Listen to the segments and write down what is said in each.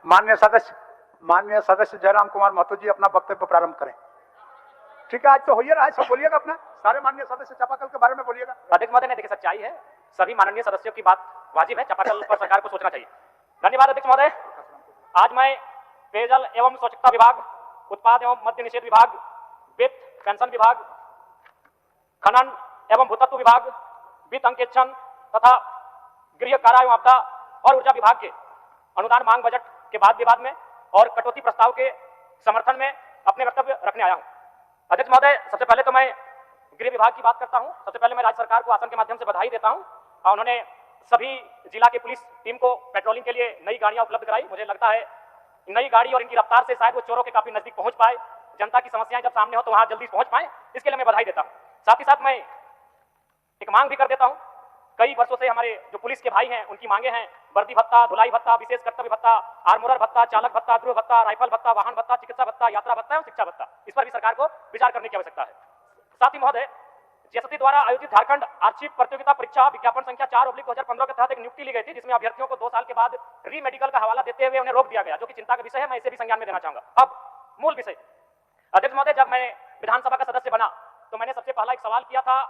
माननीय सदस्य जयराम कुमार महतो जी अपना वक्तव्य प्रारंभ करें। ठीक है, आज तो हो ही रहा है, सब बोलिएगा, अपना सारे माननीय सदस्य चापाकल के बारे में बोलिएगा। अध्यक्ष महोदय, देखिए सच्चाई है, सभी माननीय सदस्यों की बात वाजिब है, चापाकल पर सरकार को सोचना चाहिए। धन्यवाद अध्यक्ष महोदय। आज मैं पेयजल एवं स्वच्छता विभाग, उत्पाद एवं मद्य निषेध विभाग, वित्त पेंशन विभाग, खनन एवं भूतत्व विभाग, वित्त अंकेक्षण तथा गृह कारा एवं आपदा और ऊर्जा विभाग के अनुदान मांग बजट के बाद विवाद में और कटौती प्रस्ताव के समर्थन में अपने वक्तव्य रखने आया हूं। अध्यक्ष महोदय, सबसे पहले तो मैं गृह विभाग की बात करता हूं। सबसे पहले मैं राज्य सरकार को आसन के माध्यम से बधाई देता हूं और उन्होंने सभी जिला के पुलिस टीम को पेट्रोलिंग के लिए नई गाड़ियां उपलब्ध कराई। मुझे लगता है नई गाड़ी और इनकी रफ्तार से शायद वो चोरों के काफी नजदीक पहुंच पाए, जनता की समस्याएं जब सामने हो तो वहां जल्दी पहुंच पाए, इसके लिए मैं बधाई देता हूं। साथ ही साथ मैं एक मांग भी कर देता हूं। कई वर्षों से हमारे जो पुलिस के भाई हैं उनकी मांगे हैं वर्दी भत्ता, धुलाई भत्ता, विशेष कर्तव्य भत्ता, आर्मोरर भत्ता, चालक भत्ता, ध्रुव भत्ता, राइफल भत्ता, वाहन भत्ता, चिकित्सा भत्ता, यात्रा भत्ता एवं शिक्षा भत्ता। इस पर भी सरकार को विचार करने की आवश्यकता है। साथ ही महोदय, जेएसएससी द्वारा आयोजित झारखंड आर्चिव प्रतियोगिता परीक्षा विज्ञापन संख्या 4/2015 के तहत एक नियुक्ति ली गई थी, जिसमें अभ्यर्थियों को 2 साल के बाद री मेडिकल का हवाला देते हुए उन्हें रोक दिया गया, जो कि चिंता का विषय है। मैं इसे भी संज्ञान में देना चाहूंगा। अब मूल विषय। अध्यक्ष महोदय, जब मैं विधानसभा का सदस्य बना तो मैंने सबसे पहला एक सवाल किया था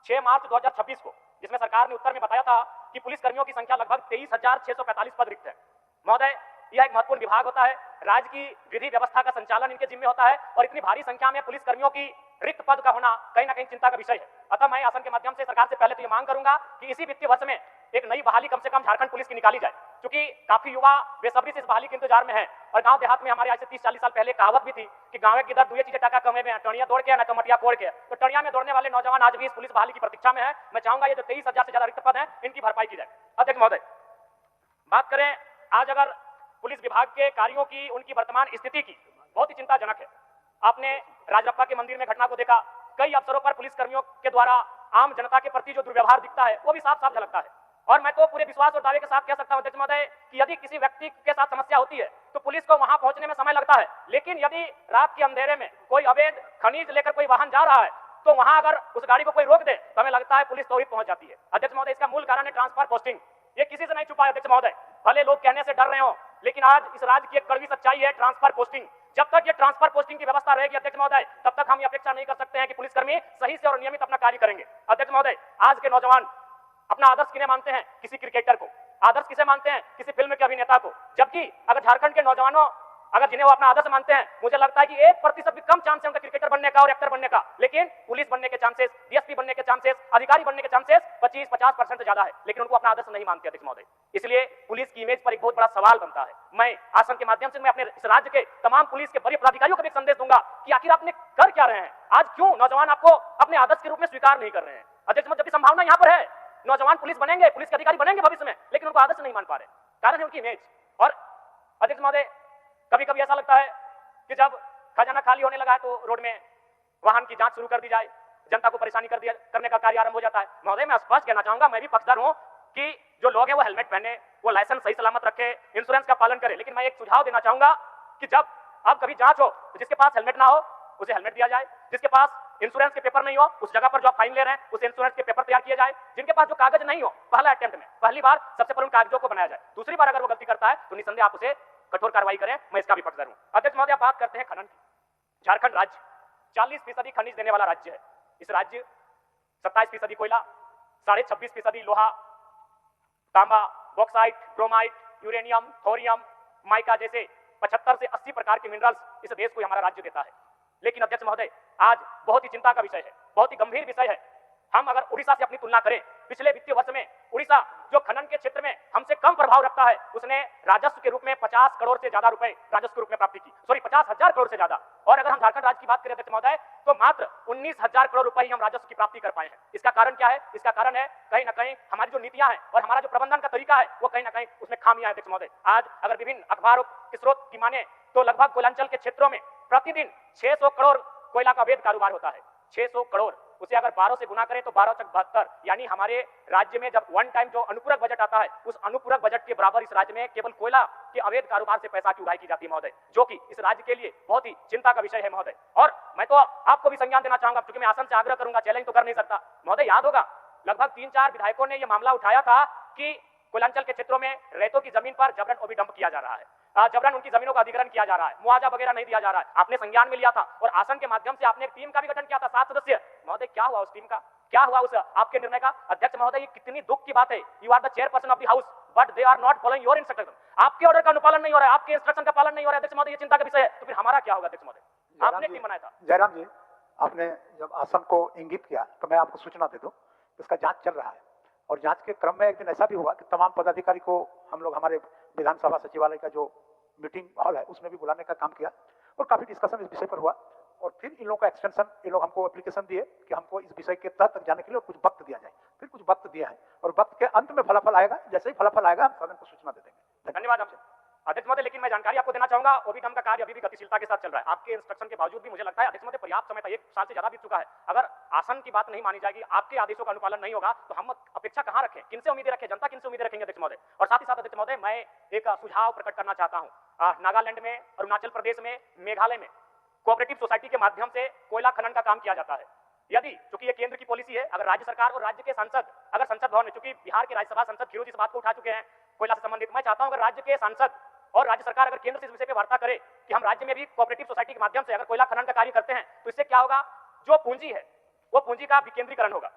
6 मार्च 2026 को, जिसमें सरकार ने उत्तर में बताया था कि पुलिस कर्मियों की संख्या लगभग 23,645 पद रिक्त है। महोदय, यह एक महत्वपूर्ण विभाग होता है, राज्य की विधि व्यवस्था का संचालन इनके जिम्मे होता है और इतनी भारी संख्या में पुलिस कर्मियों की रिक्त पद का होना कहीं ना कहीं चिंता का विषय है। अतः मैं आसन के माध्यम से सरकार से पहले तो ये मांग करूंगा कि इसी वित्तीय वर्ष में एक नई बहाली कम से कम झारखंड पुलिस की निकाली जाए, क्योंकि काफी युवा बेसब्री से इस बहाली के इंतजार में है। और गांव देहात में हमारे आज से 30-40 साल पहले कहावत भी थी कि गांव के इधर दुए चीजें टाका कमे में, टणिया दौड़ के ना तो मटिया कोड़ के। तो टणिया में दौड़ने वाले नौजवान आज भी इस पुलिस बहाली की प्रतीक्षा में है। मैं चाहूंगा ये जो 23,000 से ज्यादा रिक्त पद है इनकी भरपाई की जाए। अध्यक्ष महोदय, बात करें आज अगर पुलिस विभाग के कार्यों की, उनकी वर्तमान स्थिति की, बहुत ही चिंताजनक है। आपने राजरप्पा के मंदिर में घटना को देखा। कई अवसरों पर पुलिस कर्मियों के द्वारा आम जनता के प्रति जो दुर्व्यवहार दिखता है वो भी साफ साफ झलकता है। और मैं तो पूरे विश्वास और दावे के साथ कह सकता हूं अध्यक्ष महोदय कि यदि किसी व्यक्ति के साथ समस्या होती है तो पुलिस को वहां पहुंचने में समय लगता है, लेकिन यदि रात के अंधेरे में कोई अवैध खनिज लेकर कोई वाहन जा रहा है तो वहां अगर उस गाड़ी को कोई रोक दे तो हमें लगता है पुलिस त्वरित पहुंच जाती है। अध्यक्ष महोदय, इसका मूल कारण है ट्रांसफर पोस्टिंग। ये किसी से नहीं छुपा है अध्यक्ष महोदय, भले लोग कहने से डर रहे हो, लेकिन आज इस राज्य की एक कड़वी सच्चाई है ट्रांसफर पोस्टिंग। जब तक ये ट्रांसफर पोस्टिंग की व्यवस्था रहेगी अध्यक्ष महोदय, तब तक हम ये अपेक्षा नहीं कर सकते हैं कि पुलिसकर्मी सही से और नियमित अपना कार्य करेंगे। अध्यक्ष महोदय, आज के नौजवान अपना आदर्श किन्हें मानते हैं? किसी क्रिकेटर को। आदर्श किसे मानते हैं? किसी फिल्म के अभिनेता को। जबकि अगर झारखंड के नौजवानों अगर जिन्हें वो अपना आदर्श मानते हैं, मुझे लगता है कि 1% भी कम चांस है उनका क्रिकेटर बनने का और एक्टर बनने का, लेकिन पुलिस बनने के चांसेस, डीएसपी बनने के चांसेस, अधिकारी बनने के चांसेस 25-50% से ज्यादा है, लेकिन उनको अपना आदर्श नहीं मानते अध्यक्ष महोदय। इसलिए पुलिस की इमेज पर एक बहुत बड़ा सवाल बनता है। मैं आसन के माध्यम से मैं अपने इस राज्य के तमाम पुलिस के वरीय पदाधिकारियों को भी संदेश दूंगा कि आखिर आपने कर क्या रहे हैं? आज क्यों नौजवान आपको अपने आदर्श के रूप में स्वीकार नहीं कर रहे हैं? अध्यक्ष महोदय, जबकि संभावना यहाँ पर है, नौजवान पुलिस बनेंगे, पुलिस के अधिकारी बनेंगे भविष्य में, लेकिन उनको आदर्श नहीं मान पा रहे। कारण है उनकी इमेज। और अध्यक्ष महोदय, कभी कभी ऐसा लगता है कि जब खजाना खाली होने लगा है तो रोड में वाहन की जांच शुरू कर दी जाए, जनता को परेशानी करने का कार्य आरंभ हो जाता है। महोदय, मैं स्पष्ट कहना चाहूंगा, मैं भी पक्षधर हूं कि जो लोग हैं वो हेलमेट पहने, वो लाइसेंस सही सलामत रखे, इंश्योरेंस का पालन करें, लेकिन मैं एक सुझाव देना चाहूंगा कि जब अब कभी जांच हो तो जिसके पास हेलमेट ना हो उसे हेलमेट दिया जाए, जिसके पास इंश्योरेंस के पेपर नहीं हो उस जगह पर जो आप फाइन ले रहे हैं उस इंश्योरेंस के पेपर तैयार किए जाए, जिनके पास जो कागज नहीं हो पहला अटेम्प्ट में पहली बार सबसे पहले उन कागजों को बनाया जाए, दूसरी बार अगर वो गलती करता है तो निसंदेह आप उसे कठोर कार्रवाई करें। मैं इसका भी पक्षधर हूं। अध्यक्ष महोदय, बात करते हैं खनन की। झारखंड राज्य 40% खनिज देने वाला राज्य है। इस राज्य 27% कोयला, 26.5% लोहा, तांबा, bauxite, bromide, uranium, thorium, mica जैसे 75 से 80 प्रकार के मिनरल्स इस देश को हमारा राज्य देता है। लेकिन अध्यक्ष महोदय, आज बहुत ही चिंता का विषय है, बहुत ही गंभीर विषय है। हम अगर उड़ीसा से अपनी तुलना करें, पिछले वित्तीय वर्ष में उड़ीसा जो खनन के क्षेत्र में हमसे कम प्रभाव रखता है, उसने राजस्व के रूप में 50 करोड़ से ज्यादा रुपए राजस्व के रूप में प्राप्ति की, 50,000 करोड़ से ज्यादा। और अगर हम झारखंड राज्य की बात करें अध्यक्ष महोदय, तो मात्र 19,000 करोड़ रुपए ही हम राजस्व की प्राप्ति कर पाए हैं। इसका कारण क्या है? इसका कारण है कहीं ना कहीं हमारी जो नीतियां हैं और हमारा जो प्रबंधन का तरीका है वो कहीं ना कहीं उसमें खामियां हैं अध्यक्ष महोदय। आज अगर विभिन्न अखबारों के स्रोत की माने तो लगभग कोयलांचल के क्षेत्रों में प्रतिदिन 600 करोड़ कोयला का अवैध कारोबार होता है। 600 करोड़, उसे अगर 12 से गुना करें तो 12 चक 72, यानी हमारे राज्य में जब वन टाइम जो अनुपूरक बजट आता है उस अनुपूरक बजट के बराबर इस राज्य में केवल कोयला के अवैध कारोबार से पैसा की उड़ाई की जाती है महोदय, जो कि इस राज्य के लिए बहुत ही चिंता का विषय है महोदय। और मैं तो आपको भी संज्ञान देना चाहूंगा, क्योंकि मैं आसन से आग्रह करूंगा, चैलेंज तो कर नहीं सकता महोदय। याद होगा लगभग 3-4 विधायकों ने यह मामला उठाया था कि कोयलांचल के क्षेत्रों में रेतों की जमीन पर जबरन ओबी डंप किया जा रहा है। जबरन उनकी जमीनों का अधिग्रहण किया जा रहा है, मुआवजा वगैरह नहीं दिया जा रहा है। आपने संज्ञान में लिया था और आसन के माध्यम से आपने एक टीम का भी गठन किया था 7 सदस्य। महोदय क्या हुआ उस टीम का, क्या हुआ उस आपके निर्णय का? अध्यक्ष महोदय ये कितनी दुख की बात है, you are the chairperson of the house but they are not following your instruction. आपके ऑर्डर का अनुपालन नहीं हो रहा है, आपके इंस्ट्रक्शन का पालन नहीं हो रहा है अध्यक्ष महोदय, ये चिंता का विषय है। तो फिर हमारा क्या होगा अध्यक्ष महोदय? आपने टीम बनाया था। जयराम जी, आपने जब आसन को इंगित किया तो मैं आपको सूचना दे दूं, इसका जांच चल रहा है और जांच के क्रम में एक दिन ऐसा भी हुआ कि तमाम पदाधिकारी को हम लोग हमारे विधानसभा सचिवालय का जो मीटिंग हॉल है उसमें भी बुलाने का काम किया और काफी डिस्कशन इस विषय पर हुआ और फिर इन लोगों का एक्सटेंशन, इन लोग हमको एप्लीकेशन दिए कि हमको इस विषय के तह तक जाने के लिए कुछ वक्त दिया जाए। फिर कुछ वक्त दिया है और वक्त के अंत में फलाफल आएगा, जैसे ही फलाफल आएगा हम सदन को सूचना दे देंगे। धन्यवाद आपसे अध्यक्ष महोदय। लेकिन मैं जानकारी आपको देना चाहूंगा ओबीडम का कार्य अभी भी गतिशीलता के साथ चल रहा है। आपके इंस्ट्रक्शन के बावजूद भी मुझे लगता है अध्यक्ष महोदय पर्याप्त समय था, 1 साल से ज्यादा बीत चुका है। अगर आसन की बात नहीं मानी जाएगी, आपके आदेशों का अनुपालन नहीं होगा तो हम अपेक्षा कहां रखें, किनसे उम्मीदें रखें, जनता किनसे उम्मीदें रखेंगे अध्यक्ष महोदय? और साथ ही साथ अध्यक्ष महोदय मैं एक सुझाव प्रकट करना चाहता हूं। नागालैंड में, अरुणाचल प्रदेश में, मेघालय में कोऑपरेटिव सोसाइटी के माध्यम से कोयला खनन का काम किया जाता है। यदि चूंकि ये केंद्र की पॉलिसी है, अगर राज्य सरकार और राज्य के सांसद, अगर संसद भवन में, चूंकि बिहार के राज्यसभा सांसद खीरू जी इस बात को उठा चुके हैं कोयला से संबंधित, मैं चाहता हूं अगर राज्य के सांसद और राज्य सरकार अगर केंद्र से इस विषय पे वार्ता करे कि हम राज्य में भी कोऑपरेटिव सोसाइटी के माध्यम से अगर कोयला खनन का कार्य करते हैं तो इससे क्या होगा, जो पूंजी है वो पूंजी का विकेंद्रीकरण होगा,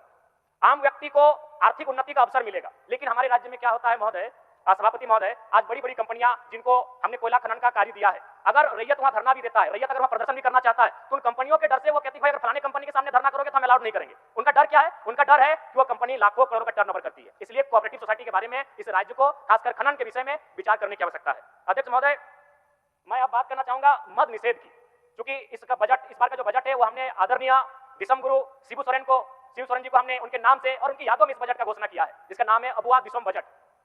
आम व्यक्ति को आर्थिक उन्नति का अवसर मिलेगा। लेकिन हमारे राज्य में क्या होता है महोदय, सभापति महोदय, आज बड़ी बड़ी कंपनियां जिनको हमने कोयला खनन का कार्य दिया है, अगर रैयत वहां धरना भी देता है, रैयत अगर वहां प्रदर्शन भी करना चाहता है तो उन कंपनियों के डर से वो कहती है अगर फलाने कंपनी के सामने धरना करोगे तो हम अलाउड नहीं करेंगे। उनका डर क्या है? उनका डर है कि वो कंपनी लाखों करोड़ों का टर्नओवर करती है। इसलिए कोऑपरेटिव सोसाइटी के बारे में इस राज्य को खासकर खनन के विषय में विचार करने की आवश्यकता है। अध्यक्ष महोदय, मैं अब बात करना चाहूंगा मद निषेध की। क्योंकि इसका बजट, इस बार का जो बजट है वो हमने आदरणीय दिसम गुरु शिबू सोरेन जी को हमने उनके नाम से और उनकी यादों में इस बजट का घोषणा किया है, जिसका नाम है अबुआ दिसम बजट।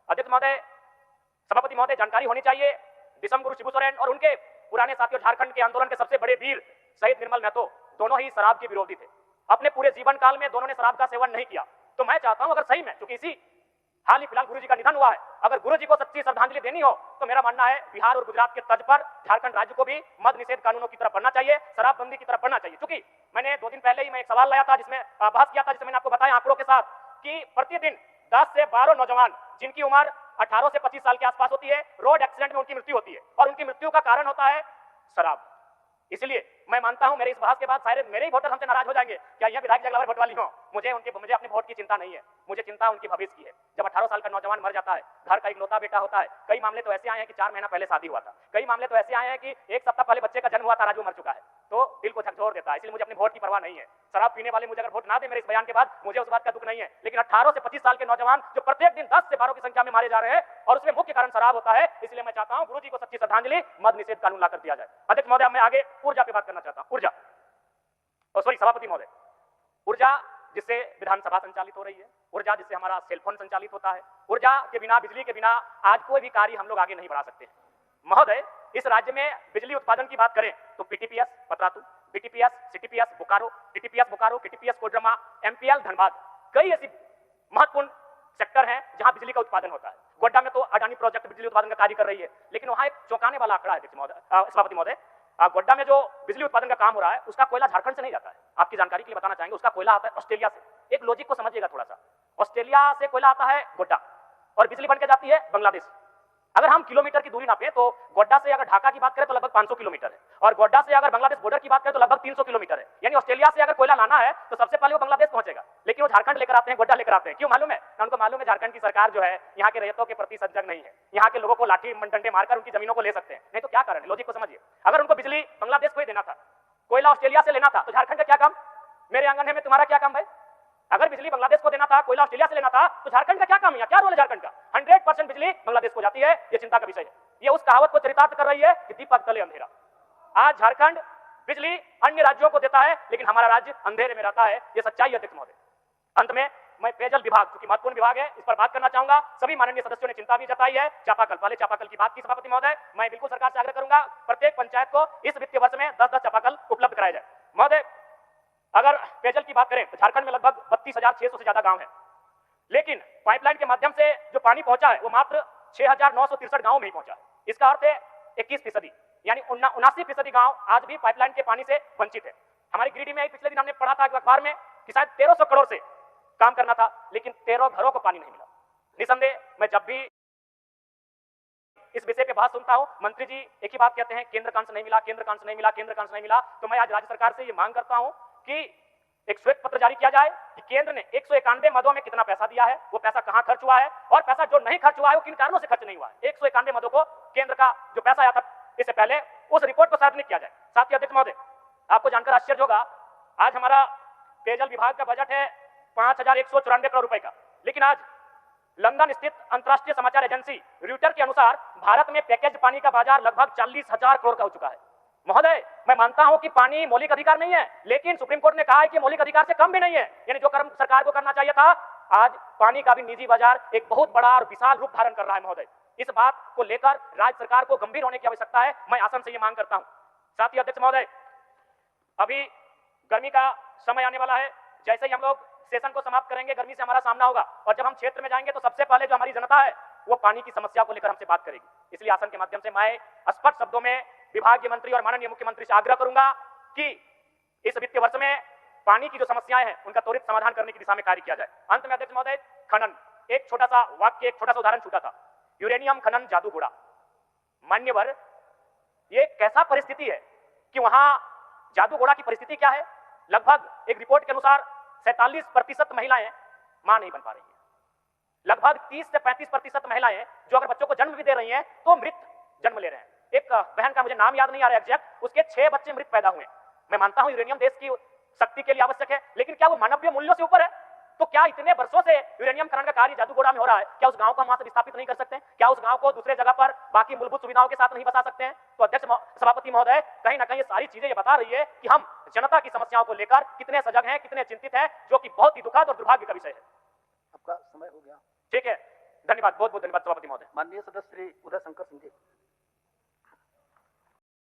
अध्यक्ष महोदय, सभापति महोदय, जानकारी होनी चाहिए दिसम गुरु शिबू सोरेन और उनके पुराने साथियों झारखंड के आंदोलन के सबसे बड़े वीर शहीद निर्मल महतो दोनों ही शराब के विरोधी थे। अपने पूरे जीवन काल में दोनों ने शराब का सेवन नहीं किया। तो मैं चाहता हूं अगर सही में, क्योंकि इसी हाल ही फिलहाल गुरुजी का निधन हुआ है, अगर गुरुजी को सच्ची श्रद्धांजलि देनी हो तो मेरा मानना है बिहार और गुजरात के तर्ज पर झारखंड राज्य को भी मद निषेध कानूनों की तरफ बढ़ना चाहिए, शराबबंदी की तरफ बढ़ना चाहिए। क्योंकि मैंने 2 दिन पहले ही मैं एक सवाल लाया था जिसमें बहस किया था, जिसमें मैंने आपको बताया आंकड़ों के साथ कि प्रतिदिन 10 से 12 नौजवान जिनकी उम्र 18 से 25 साल के आसपास होती है, रोड एक्सीडेंट में उनकी मृत्यु होती है और उनकी मृत्यु का कारण होता है शराब। इसलिए मैं मानता हूं मेरे इस बहस के बाद शायद मेरे ही वोटर हमसे नाराज हो जाएंगे, क्या यह विधायक जगलावर वोट वाली हो। मुझे अपने वोट की चिंता नहीं है, मुझे चिंता उनके भविष्य की है। जब 18 साल का नौजवान मर जाता है, घर का इकलौता बेटा होता है, कई मामले तो ऐसे आए हैं कि 4 महीना पहले शादी हुआ था, कई मामले तो ऐसे आए हैं कि 1 सप्ताह पहले बच्चे का जन्म हुआ था, राजू मर चुका है, तो दिल को झकझोर देता है। इसलिए मुझे अपने वोट की परवाह नहीं है। शराब पीने वाले मुझे अगर वोट ना दे मेरे इस बयान के बाद, मुझे उस बात का दुख नहीं है। लेकिन 18 से 25 साल के नौजवान जो प्रत्येक दिन 10 से 12 की संख्या में मारे जा रहे हैं और उसमें मुख्य कारण शराब होता है, इसलिए मैं चाहता हूं गुरुजी को सच्ची श्रद्धांजलि मद निषेध कानून लाकर दिया जाए। अध्यक्ष महोदय, मैं आगे ऊर्जा पे बात करना चाहता हूं। ऊर्जा, सभापति महोदय, ऊर्जा जिससे विधानसभा संचालित हो रही है, ऊर्जा जिससे हमारा सेलफोन संचालित होता है, ऊर्जा के बिना, बिजली के बिना आज कोई भी कार्य हम लोग आगे नहीं बढ़ा सकते। महोदय, इस राज्य में बिजली उत्पादन की बात करें तो PTPS Patratu, BTPS CTPS Bokaro, TTPS Bokaro, KTPS Koderma, MPL Dhanbad, कई ऐसी महत्वपूर्ण सेक्टर हैं जहां बिजली का उत्पादन होता है। गोड्डा में तो अडानी प्रोजेक्ट बिजली उत्पादन का कार्य कर रही है, लेकिन वहां एक चौंकाने वाला आंकड़ा है सभापति महोदय, गोड्डा में जो बिजली उत्पादन का काम हो रहा है उसका कोयला झारखंड से नहीं जाता है। आपकी जानकारी के लिए बताना चाहेंगे, उसका कोयला आता है ऑस्ट्रेलिया से। एक लॉजिक को समझिएगा थोड़ा सा, ऑस्ट्रेलिया से कोयला आता है गोड्डा और बिजली बन के जाती है बांग्लादेश। अगर हम किलोमीटर की दूरी नापे तो गोड्डा से अगर ढाका की बात करें तो लगभग 500 किलोमीटर है और गोड्डा से अगर बांग्लादेश बॉर्डर की बात करें तो लगभग 300 किलोमीटर है। यानी ऑस्ट्रेलिया से अगर कोयला लाना है तो सबसे पहले वो बांग्लादेश पहुंचेगा, लेकिन वो झारखंड लेकर आते हैं, गोड्डा लेकर आते हैं। क्यों मालूम है? उनको मालूम है झारखंड की सरकार जो है यहाँ के रैयतों के प्रति सजग नहीं है, यहाँ के लोगों को लाठी डंडे मारकर उनकी जमीनों को ले सकते हैं। नहीं तो क्या कारण है, लॉजिक को समझिए। अगर उनको बिजली बांग्लादेश को ही देना था, कोयला ऑस्ट्रेलिया से लेना था, तो झारखंड का क्या काम? मेरे आंगन है में तुम्हारा क्या काम भाई? अगर बिजली बांग्लादेश को देना था, कोयला ऑस्ट्रेलिया से लेना था, तो झारखंड का क्या काम है? क्या रोल है झारखंड का? 100% बिजली बांग्लादेश को जाती है, ये चिंता का विषय है। ये उस कहावत को चरितार्थ कर रही है कि दीपक तले अंधेरा। आज झारखंड बिजली अन्य राज्यों को देता है, लेकिन हमारा राज्य अंधेरे में रहता है, ये सच्चाई है अध्यक्ष महोदय। अंत में मैं पेयजल विभाग, क्योंकि महत्वपूर्ण विभाग है, इस पर बात करना चाहूंगा। सभी माननीय सदस्यों ने चिंता भी जताई है। चापाकल, पहले चापाकल की बात की सभापति महोदय, मैं बिल्कुल सरकार से आग्रह करूंगा प्रत्येक पंचायत को इस वित्तीय वर्ष में 10-10 चापाकल उपलब्ध कराया जाए। महोदय, अगर पेयजल की बात करें तो झारखंड में लगभग 32,600 से ज्यादा गांव है, लेकिन पाइपलाइन के माध्यम से जो पानी पहुंचा है वो मात्र 6,963 गांव में ही पहुंचा है। इसका अर्थ है 21%, यानी 79% गांव आज भी पाइपलाइन के पानी से वंचित है। हमारी गिरिडीह में पिछले दिन हमने पढ़ा था अखबार में कि शायद 1300 करोड़ से काम करना था, लेकिन 13 घरों को पानी नहीं मिला। निसंदेह मैं जब भी इस विषय पे बहस सुनता हूं, मंत्री जी एक ही बात कहते हैं, केंद्र का अंश नहीं मिला, केंद्र का अंश नहीं मिला, केंद्र का अंश नहीं मिला। तो मैं आज राज्य सरकार से ये मांग करता हूं कि एक श्वेत पत्र जारी किया जाए कि केंद्र ने 191 मदों में कितना पैसा दिया है, वो पैसा कहां खर्च हुआ है, और पैसा जो नहीं खर्च हुआ है वो किन कारणों से खर्च नहीं हुआ है। 191 मदों को केंद्र का जो पैसा आया था इससे पहले, उस रिपोर्ट को सार्वजनिक किया जाए। साथ ही अध्यक्ष महोदय, आपको जानकर आश्चर्य होगा, आज हमारा पेयजल विभाग का बजट है 5194 करोड़ रुपए का, लेकिन आज लंदन स्थित अंतरराष्ट्रीय समाचार एजेंसी रॉयटर्स के अनुसार भारत में पैकेज पानी का बाजार लगभग 40,000 करोड़ का हो चुका है। महोदय, मैं मानता हूं कि पानी मौलिक अधिकार नहीं है, लेकिन सुप्रीम कोर्ट ने कहा है कि मौलिक अधिकार से कम भी नहीं है, यानी जो कर्म सरकार को करना चाहिए था, आज पानी का भी निजी बाजार एक बहुत बड़ा और विशाल रूप धारण कर रहा है। महोदय, इस बात को लेकर राज्य सरकार को गंभीर होने की आवश्यकता है, मैं आसन से ये मांग करता हूं। साथ ही अध्यक्ष महोदय, अभी गर्मी का समय आने वाला है, जैसे ही हम लोग सेशन को समाप्त करेंगे गर्मी से हमारा सामना होगा, और जब हम क्षेत्र में जाएंगे तो सबसे पहले जो हमारी जनता है वो पानी की समस्या को लेकर हमसे बात करेगी। इसलिए आसन के माध्यम से मैं स्पष्ट शब्दों में विभागीय मंत्री और माननीय मुख्यमंत्री से आग्रह करूंगा कि इस वित्तीय वर्ष में पानी की जो समस्याएं हैं उनका त्वरित समाधान करने की दिशा में कार्य किया जाए। अंत में अध्यक्ष महोदय, खनन, एक छोटा सा वाक्य, एक छोटा सा उदाहरण छूटा था, यूरेनियम खनन जादूगोड़ा। मान्यवर, ये कैसा परिस्थिति है कि वहां जादूगोड़ा की परिस्थिति क्या है? लगभग एक रिपोर्ट के अनुसार 47% महिलाएं मां नहीं बन पा रही है। लगभग 30 से 35% महिलाएं जो अगर बच्चों को जन्म भी दे रही हैं तो मृत जन्म ले रहे हैं। एक बहन का मुझे नाम याद नहीं आ रहा एग्जैक्ट, उसके 6 बच्चे मृत पैदा हुए। मैं मानता हूं यूरेनियम देश की शक्ति के लिए आवश्यक है, लेकिन क्या वो मानवीय मूल्यों से ऊपर है? तो क्या इतने वर्षों से यूरेनियम खनन का कार्य जादूगोड़ा में हो रहा है, क्या उस गांव को वहां से विस्थापित नहीं कर सकते हैं? क्या उस गांव को दूसरे जगह पर बाकी मूलभूत सुविधाओं के साथ नहीं बसा सकते हैं? तो अध्यक्ष सभापति महोदय, कहीं ना कहीं ये सारी चीजें ये बता रही है कि हम जनता की समस्याओं को लेकर कितने सजग हैं, कितने चिंतित हैं, जो कि बहुत ही दुखद और दुर्भाग्य का विषय है। आपका समय हो गया। ठीक है, धन्यवाद, बहुत बहुत धन्यवाद सभापति महोदय। माननीय सदस्य श्री उदय शंकर